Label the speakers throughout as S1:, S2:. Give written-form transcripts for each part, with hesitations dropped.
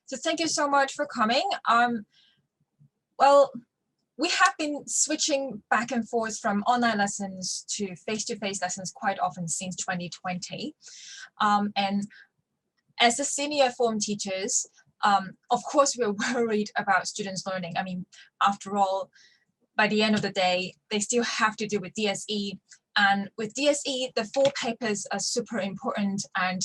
S1: So thank you so much for coming. Well, we have been switching back and forth from online lessons to face-to-face lessons quite often since 2020. And as a senior form teachers, of course, we're worried about students learning. I mean, after all, by the end of the day, they still have to deal with DSE. And with DSE, the 4 papers are super important. And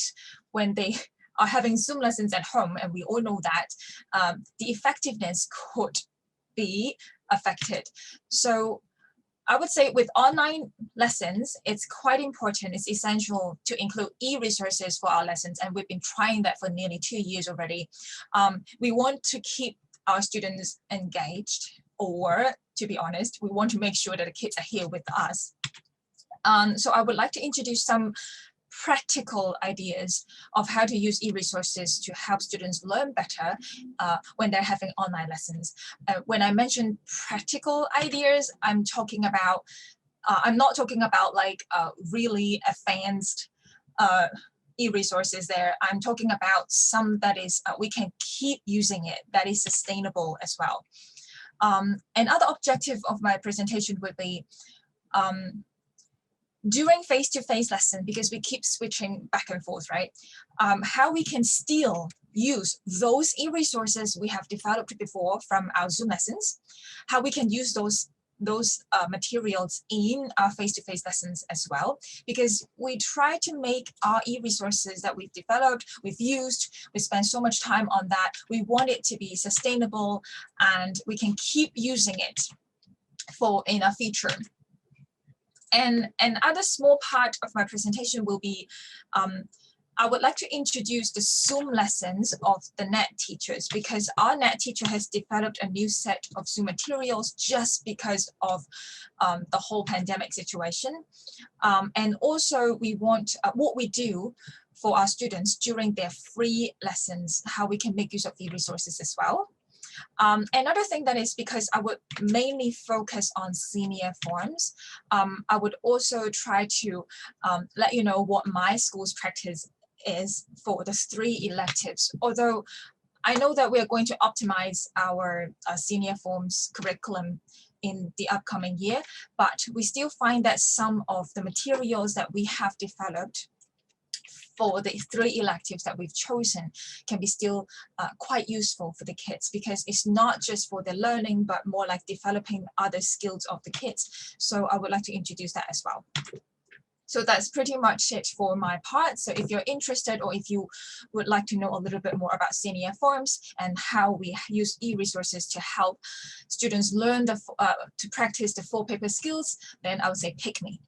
S1: when they are having Zoom lessons at home, and we all know that, the effectiveness could be affected. So I would say with online lessons, it's quite important, it's essential to include e-resources for our lessons. And we've been trying that for nearly 2 years already. We want to keep our students engaged, or to be honest, we want to make sure that the kids are here with us. So I would like to introduce some practical ideas of how to use e-resources to help students learn better when they're having online lessons. When I mention practical ideas, I'm talking about, I'm not talking about like really advanced e-resources there. I'm talking about some that is, we can keep using it, that is sustainable as well. Another objective of my presentation would be during face-to-face lesson, because we keep switching back and forth, right? How we can still use those e-resources we have developed before from our Zoom lessons, how we can use those materials in our face-to-face lessons as well, because we try to make our e-resources that we've developed, we've used, we spend so much time on that. We want it to be sustainable and we can keep using it in our future. And another small part of my presentation will be, I would like to introduce the Zoom lessons of the NET teachers, because our NET teacher has developed a new set of Zoom materials just because of the whole pandemic situation. And also we want what we do for our students during their free lessons, how we can make use of the resources as well. Another thing that is, because I would mainly focus on senior forms, I would also try to let you know what my school's practice is for the 3 electives. Although I know that we are going to optimize our senior forms curriculum in the upcoming year, but we still find that some of the materials that we have developed for the 3 electives that we've chosen can be still quite useful for the kids, because it's not just for the learning, but more like developing other skills of the kids. So I would like to introduce that as well. So that's pretty much it for my part. So if you're interested, or if you would like to know a little bit more about senior forms and how we use e-resources to help students learn to practice the 4 paper skills, then I would say pick me.